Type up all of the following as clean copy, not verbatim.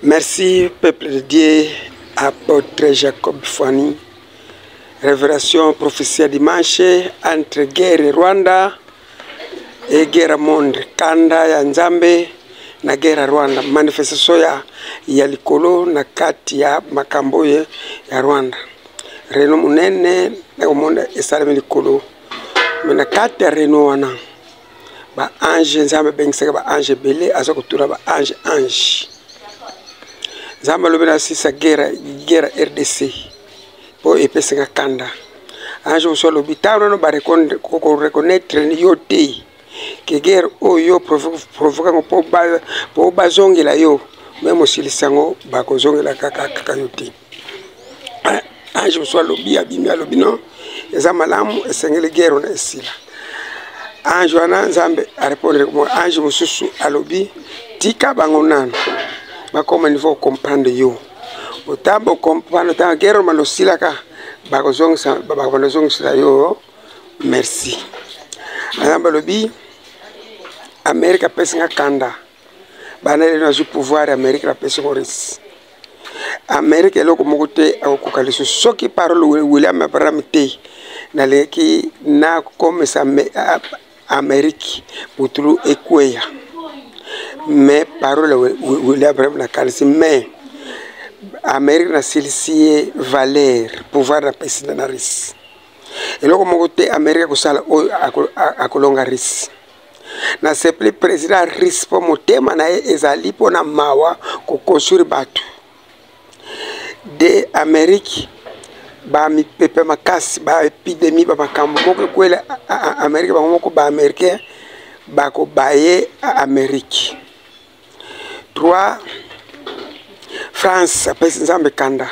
Merci, peuple de Dieu, apôtre Jacob Fouani. Révélation prophétie dimanche entre guerre Rwanda et guerre monde. Kanda ya Nzambe na guerre Rwanda. Manifestation ya likolo na kati ya makambo ya Rwanda. Reno munene na monde esalami likolo. Mena kati ya reno wana. Ba ange Nzambe bengisaka ba ange belé aza kotura ba ange. Nzambe lobela sisa guerre RDC po epesa kanda ange so lobitano no ba reconnaître ni yote que guerre oyo provoka po bazongela yo même osilisango ba kozongela kaka yote ange so lobi abimi alobino eza malamu esengele guerre na esila ange wana Nzambe a répondre comme ange mususu alobi tika bango nano bakoma niveau comprendre yo otambo comprendre ta guerre malosilaka bakozongisa yo merci Nzambe lobi Amerika pesa kanda bana na ju pouvoir Amerika pesa koris Amerika eloko mokote akokaliso soki parole William Abraham te na leki na komesa Amerika butulu ekweya mais parole William Abraham na kalisi mais Amérique na silisi valeur pouvoir na président na ris eloko moko te Amérique kosala oyo akolonga ris na sepli président ris po motema na ye ezali pona mawa kokosuri batu de Amérique ba mipepe makasi ba epidemie ba makambo moko kwela Amérique ba moko ba américain ba ko baye Amérique 3 France apesi Nzambe kanda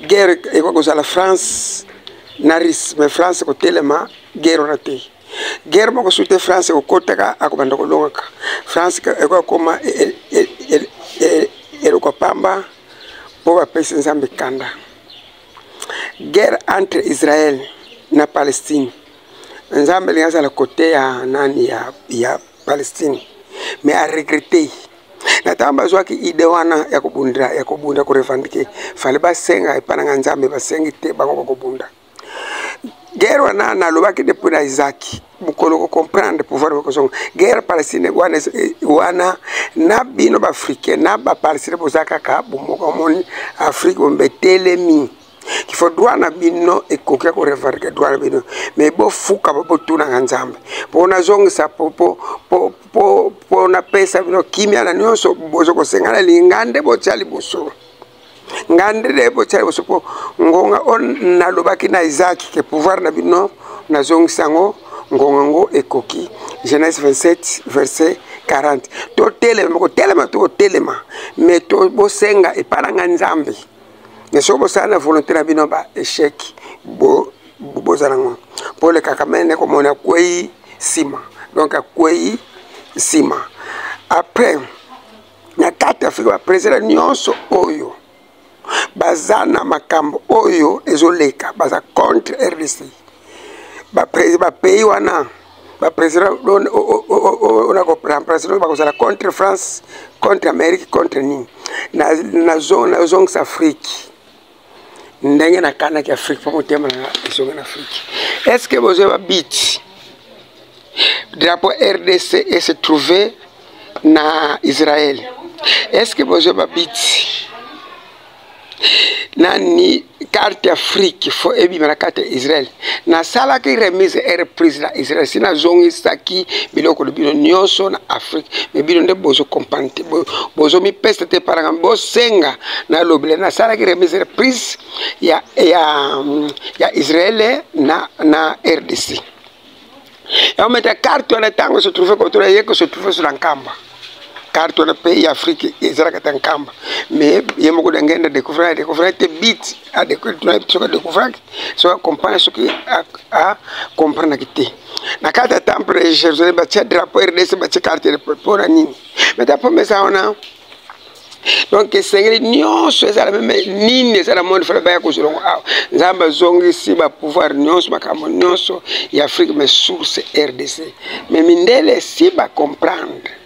guerre eko kozala France naris mais France ko telema guerre raté guerre moko sute France ko kotaka akobanda kolongaka France eko koma eloko pamba po apesi Nzambe kanda guerre entre Israël na Palestine Nzambe lingaza la côté ya nani ya Palestine mais a regretter natamba zwaki ide wana ya kubunda ku revendiquer fale basenga ipana Nzambe basengi te bango kubunda guerre wana na lobaki depuis na Isaac bukolo ko comprendre pouvoir ko songa guerre Palestine wana na bino ba africain na ba Palestine bozaka ka bomoko moni Afrique bombetelemi qu'il faut droit na bino et kokia ko revendiquer droit na bino mais bo fuka bo tuna Nzambe bona zongi sa po na pesa bino kimia na nyonso bozo ko sengala lingande bo chali boso ngande de bo chali boso po ngonga on na lobaki na Isaac ke pouvoir na bino na zongi sango ngonga ngo ekoki Genèse 27 verset 40 to telema mais to bo senga e paranga Nzambe mais so bo sana volonté na bino ba échec bo zanango pour le kakamene comme on a kwei sima donc a kwei sima après na kati Afrika président nyonso oyo bazana makambo oyo ezoleka baza contre RDC ba président pays wana ba président on a comprendre président ba kozala contre France contre Amérique contre ni na zone Afrique ndenge na kana ki Afrique pour motema na zone Afrique est-ce que vous avez bit drapeau RDC et se trouver na Israël est-ce que vous avez bit nani carte Afrique faut ebi na carte Israël na sala ki remise et reprise na Israël sina zongi saki biloko bino nyonso na Afrique mais bino nde bozo comprendre bozo mi peste te paranga bo senga na lobile na sala ki remise reprise ya Israël na RDC et on met la carte on attend se trouver comme toi hier que se trouver sur l'encamba carte on pays Afrique Israël est en kamba mais yemo ko ngenda découvrir te bit à découvrir so comprendre ce qui a comprendre kité na carte temple Jérusalem ba tia drapeau RDC ba tia carte pour nini mais ta promessa on donc Seigneur nyonso ezala même nini ezala monde fala ba ko zulongo Nzamba zongi si ba pouvoir nyonso makambo nyonso ya Afrique mais source RDC mais mindele si ba comprendre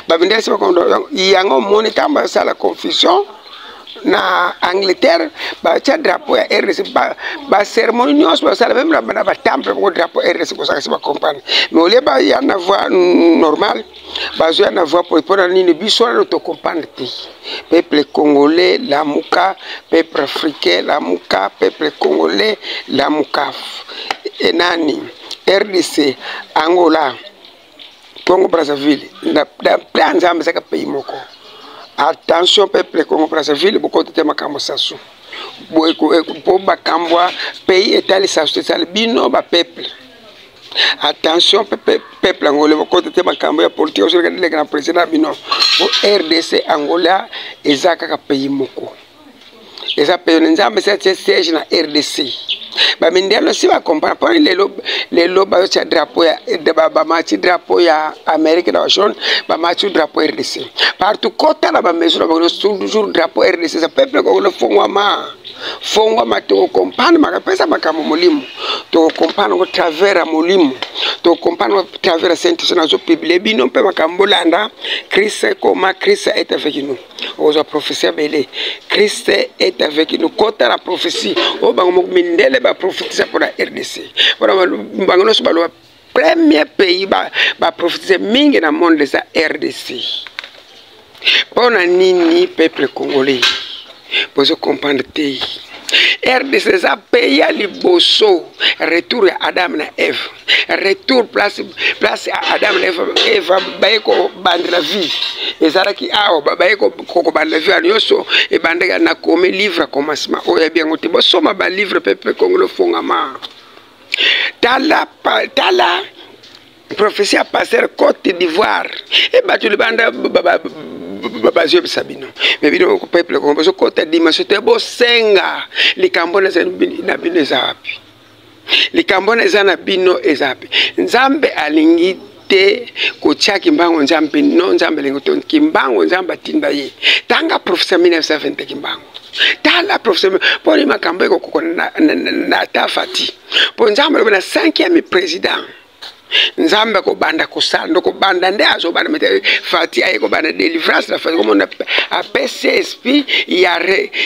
Babindele si bakondo yango moni tamba sala confusion na Angleterre ba cha drapeau ya RDC ba cérémonie nyos ba sala même na ba temple ko drapeau RDC ko saka si ba comprendre mais au lieu ba ya na voix normale ba zo na voix pour nini biso na to comprendre ti peuple congolais la muka peuple africain la muka peuple congolais la muka enani RDC Angola Congo Brazzaville da plan nzambe saka pays moko. Attention peuple Congo Brazzaville beaucoup de makambo sasu po bakambwa pays etali sasu sali bino ba peuple. Attention peuple angolais beaucoup de makambo ya politique au Sénégal le grand président bino pour RDC Angola ezaka ka pays moko. Eza pays nzambe c'est siège na RDC. Ba mindelo si ba comprendre pour les loba cha drapeau ya ba match drapeau ya Amérique na washon ba match drapeau RDC partout kota na ba mesura ba toujours drapeau RDC ça peuple ko le fongwa ma to comprendre ma pesa makamo molimo to comprendre ko travers molimo to comprendre ko travers sainte na zo publier bino pe makambo landa Christ comment Christ est avec nous aux professeurs belé Christ est avec nous kota la prophétie o bango mindele ba prophétiser pour la RDC voilà bango so ba premier pays ba prophétiser mingi na monde de sa RDC pour nini peuple congolais pour se comprendre te RDC ça pays à liboso retour à Adam et Ève retour place à Adam et Ève baiko bande la vie et ça qui a baiko koko bande la vie anyoso et bande na comme livre commencement o ya bien ngote bo soma ba livre peuple congolais fongama tala prophétie à passer Côte d'Ivoire et battu le bande babazio bisabino mais bino ko peuple ko boso Côte d'Ivoire c'était beau senga likambona na bino ezapi likambona ezana bino ezapi nzambe alingi te ko chaki mbango nzambe no nzambe lingo ton kimbango nzamba tinda ye tanga professeur 1920 kimbango tala professeur pour makambo ko na tafati pour nzambe na 5e président nzambe ko banda ko sando ko banda nde azo banda mete fati ay ko banda délivrance la fati comme on a PCSP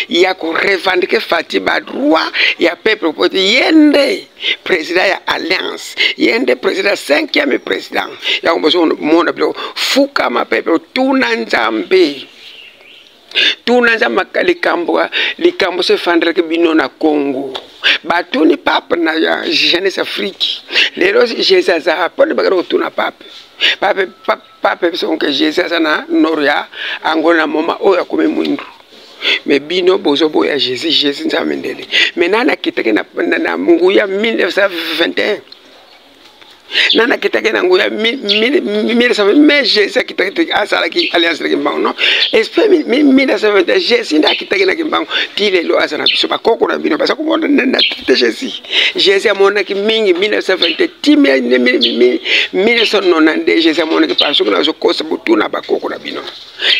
ya ko revendiquer fati ba droit ya peuple pour yende président ya alliance yende président 5e président ya ko besoin monde fuka ma peuple tuna nzambe likambo se fandre ke bino na Congo batuni pape na ya jeunesse Afrique lelo Jesus za pone bagaro tuna pape son que Jesus na noria Angola moma oya kome mwindu mais bino bozo boya Jesus nzamendele menana kitake na nguya 1921 nana kitake na nguya 1920 mais Jesus kitake asala ki alliance ki mbango esprit 1920 Jesus nda kitake na kimbango tile lo asana biso bakoko na bino basa ko na Jesus amona ki mingi 1920 timé 1992 Jesus amona ki parce que na zo kosa butuna bakoko na bino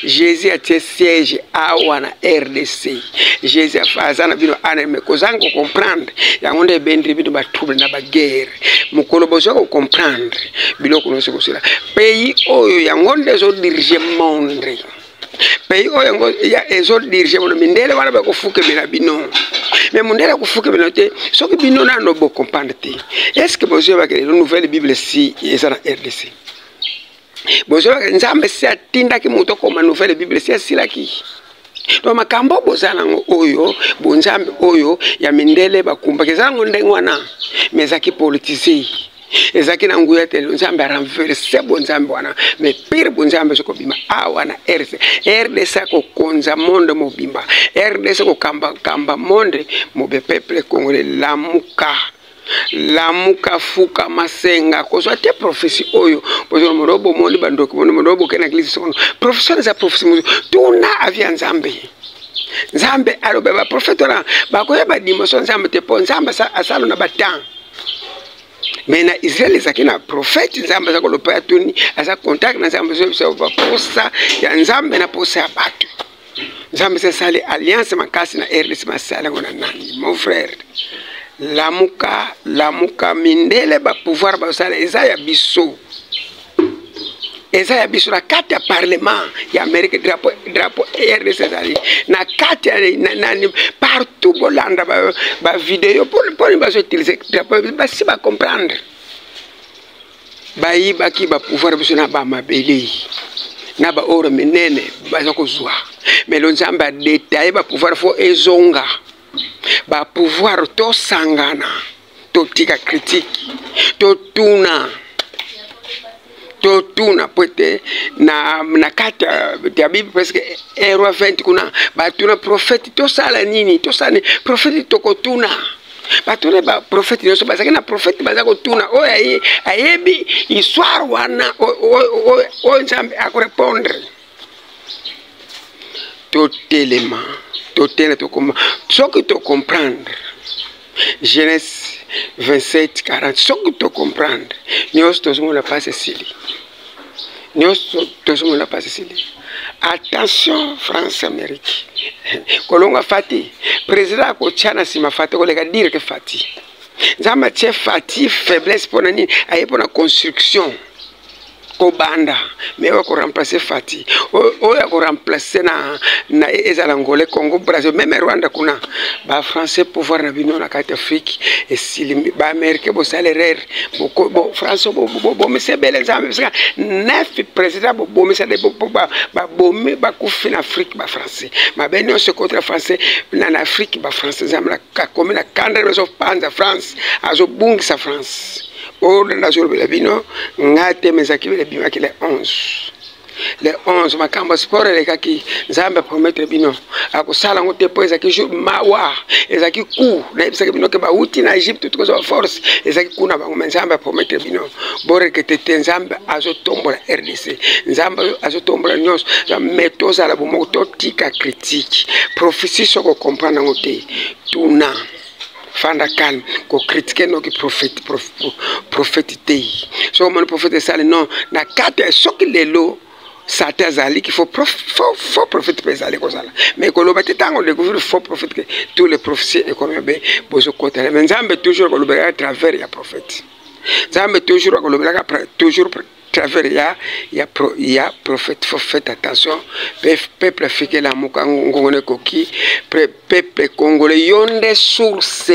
Jesus a siège awa na RDC Jesus afazana bino aneme kozango comprendre yango bendri bino ba trouble na ba guerre mukolo bozo comprendre biloko no sekosila pays oyo yango ndezo diriger monde pays oyo yango ya ezo diriger monde mindele wana ba kofuke bina bino mais mondele kofuke bina te soki bino na no bo comprendre te est-ce que bozo ba que nouvelle bible si eza na RDC bozo ba nzambe si atinda ki moto koma nouvelle bible si asilaki donc makambo bozana oyo bonzambe oyo ya mindele bakumba kezango ndengwana mezaki politiser ezaki na nguya te nzambe renverser bonzambe wana mais pire bonzambe soko bima awa na RDC ko konza monde mobimba RDC ko kamba monde mobe peuple congolais lamuka fuka masenga ko so te prophétie oyo bozo morobo monde bandoki morobo kena église sono professeur za prophétie tuna avia nzambe alobe ba prophète na ba ko yeba dimension nzambe te po nzambe asalo na batang mais na Israël ezaki na prophète nzambe za ko lopa tuni asa contact na nzambe so ba posa ya nzambe na posa ya bato nzambe sa sali alliance makasi na RDC masala ngona nani mon frère lamuka mindele ba pouvoir ba sala eza ya biso eza ya biso na kati ya parlement ya Amérique drapeau RDC ezali na kati ya partout bolanda ba vidéo pour bazo utiliser drapeau basi ba comprendre bayibaki ba pouvoir biso na ba mabele na ba oro menene baza kozwa mais lo nzambe a détaillé ba pouvoir fo ezonga ba pouvoir to sangana to tika critique to tuna pote na kati ya Bible presque Roi 20 kuna batuna prophète to sala nini to sala prophète to kotuna batuna ba prophète no so bazaki na prophète bazako tuna o ayebi histoire wana o nzambe akorepondre totalement to comprendre Genèse 27 40 ce que tu comprendre nous tous la passe Cécile attention France Amérique kolonga fati président ko tchana sima fati ko lega dire que fati nzamba tche fati faiblesse pour nani aye pour la construction ko banda mais on ko remplacer fati o ya ko remplacer na ezala ngolé Congo Brazil même Rwanda kuna ba français pouvoir na bino na carte Afrique et si ba américain bo salaire bo France bo monsieur bele nzambe parce que neuf président bo monsieur ba bomé ba kufi na Afrique ba français ma benyo se contre français na Afrique ba français nzambe ka comme na kandre so panza France azo bungi sa France o na jour bela bino ngate mezaki bela bima ki les 11 makamba sport le kaki nzambe promettre bino akosala ngote po ezaki jour mawa ezaki ku na ebisaki bino ke ba uti na Egypte tout ko force ezaki ku na bango nzambe promettre bino bore ke tete nzambe azotombola RDC nzambe azotombola nyos metoza la bomo to tika critique prophétie soko comprendre ngote tuna fanda calme ko critiquer no ki prophète tei so mon prophète sale non na kate soki lelo Satan azali qu'il faut prophète pesale kozala mais ko loba tetango découvrir faux prophète que tous les prophéties et comme be bozo kota mais nzambe toujours ko loba à travers ya prophète nzambe toujours ko loba toujours travers ya prophète. Faut faire attention peuple africain la muka ngongone koki peuple congolais yonde source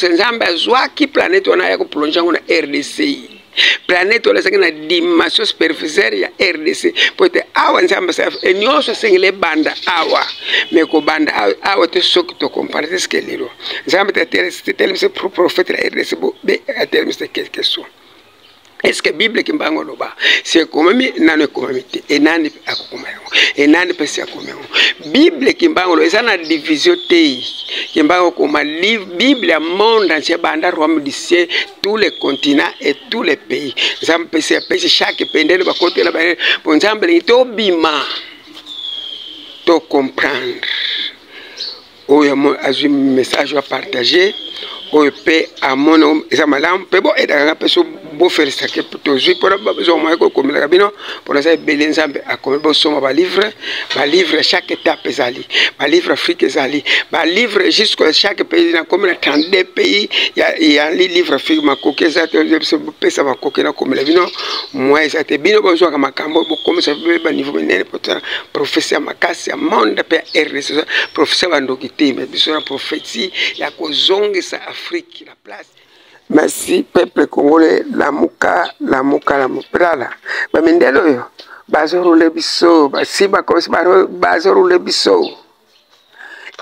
nzambe azwaki planète wana ya ko plonger na RDC planète wana sakina dimension superficielle ya RDC pote awa nzambe sa enyoso sengile banda awa mais ko banda awa te sok to comparer ce que lelo nzambe te tel prophète la RDC be a tel quelque chose. Est-ce que Bible qui mbango loba c'est comme nano communauté et nani akokumayo et nani pesi akokumayo Bible qui mbango lo ezana division te qui mbango comme livre Bible monde entier banda royaume du ciel tous les continents et tous les pays nzambe pesi chaque pays ndele ba côté la ba pour nzambe li to bima to comprendre oyo azui message à partager o pe amono ezamalam pe bo edanga peso bo felisa ke tozi pour zo mo ko komela bino pour ça belenza a comme bo soma ba livre chaque étape ezali ba livre Afrique ezali ba livre jusqu'à chaque pays na comme na 32 pays ya livre Afrique makoke za te pesa makoke na komela bino moi ça te bino bo zo ka makambo bo comme ça ba niveau nene pour professeur makasi ya monde pe RDC professeur bandokite mais biso na prophétie ya ko zongisa Afrique la place. Merci peuple congolais la muka prala ba mindelo yo bazoro le biso basiba comme bazoro le biso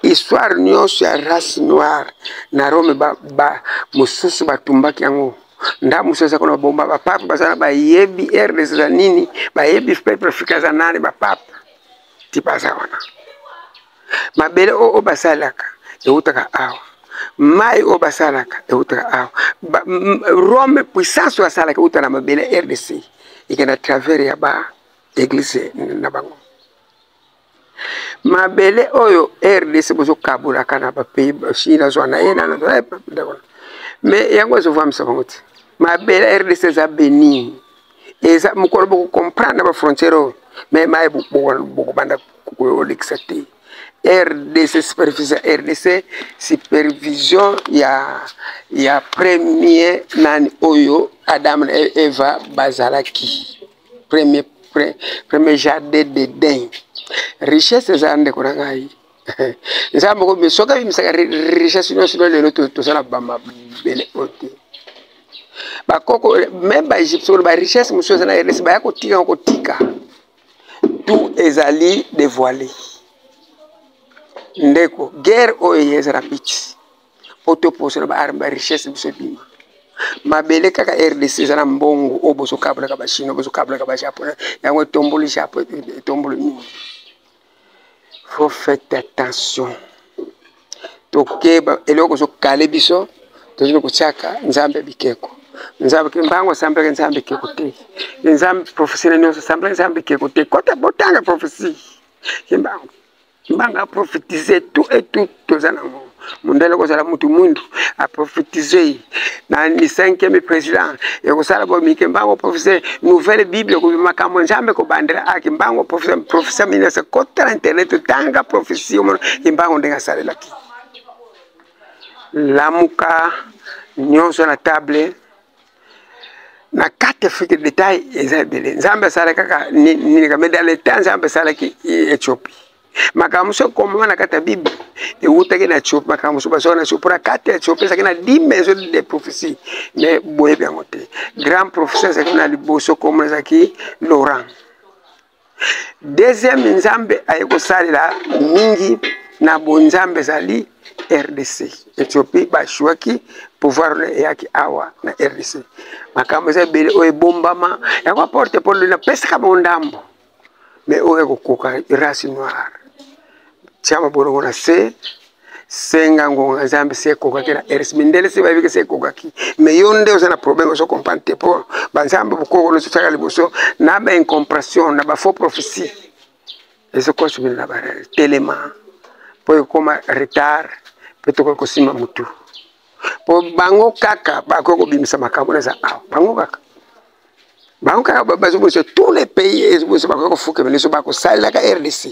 histoire nyonso ya race noire na Rome ba mususu batumbaki yango nda mususu kona bomba ba papa basana ba yebi RDC za nini ba yebi peuple africain za nani ba papa tipaza wana mabele o basalaka eutaka awa mai o basalaka eutaka awa Rome puissance basalaka eutana mabele RDC ikena travers ya ba église na bango mabele oyo RDC bozo kabula kana ba pays China zona ena na mais yango zo vamsa bango ti mabele RDC za Benin eza mukolo boko comprendre ba frontière mais mai boko banda ko lexate RDC supervision RDC supervision ya premier nani oyo Adam et Eva bazalaki premier jardin d'Eden richesse zande konangai nzambe ko besoka bimisaka richesse no sino lelo to sala bamba bele ote bakoko même ba Egypte ba richesse musoza na RDC ba kotika tout ezali dévoilé ndeko guerre oyo yezara pitch poto posona ba arme ba richesse biso bima mabele kaka RDC zana mbongo oboso kabla ka bashino boso kabla ka bashapona yango tomboli chapo tomboli nini. Faut faire attention tokeba eloko so kale biso tozino kuchaka nzambe bikeko nzambe kimbango sambe nzambe keko te nzambe professionnel no sambe nzambe keko te kota botanga prophétie kimbango mbanga prophétiser tout et tout tozana mundele ko sala mutu mundu a prophétiser na ni 5e président e ko sala bo mikembango prophétiser nouvelle bible ko makambo nzambe ko bandera akimbango prophétiser mina se kota internet tanga prophétie mo kimbango ndenga sala laki lamuka nyonso na table na 4 fike détail ezabele nzambe sala kaka ni ka medale nzambe sala ki Ethiopie makamuso koma na kata bible e utake na chop makamuso basona sopra kata chop ça na dimension de prophétie mais boye bien moté grand professeur ça na liboso comme zaki Laurent deuxième nzambe ayeko salela mingi na bonzambe zali RDC Ethiopie bashwaki pouvoir yaki awa na RDC makambo za bele o bombama yako porte pour le pesa kama ndambo mais o yako koka race noire chama borongo na se senga ngonga zambe se koka kila RDC mindele se babike se koka ki mais yonde osana problème so comprendre pour banzambe bukoko no sutaka liboso na ba incompréhension na ba faux prophétie et ce quoi sur la barre tellement pour comme retard peut-être ko sima mutu po bango kaka bakoko bimisa makambo na za bango kaka bazo boso tous les pays boso bakoko fuke beleso bako sala ka RDC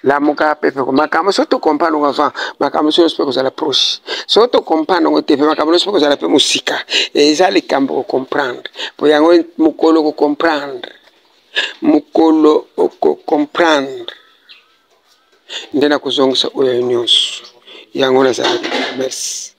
la muka pepe ko makambo soto comprendre avant makambo so speko za la proche soto comprendre ngo tepe makambo so speko za la pe musika et ça les cambo comprendre po yango mukolo ko comprendre ndena kuzongisa oyo nyonso yango na za merci.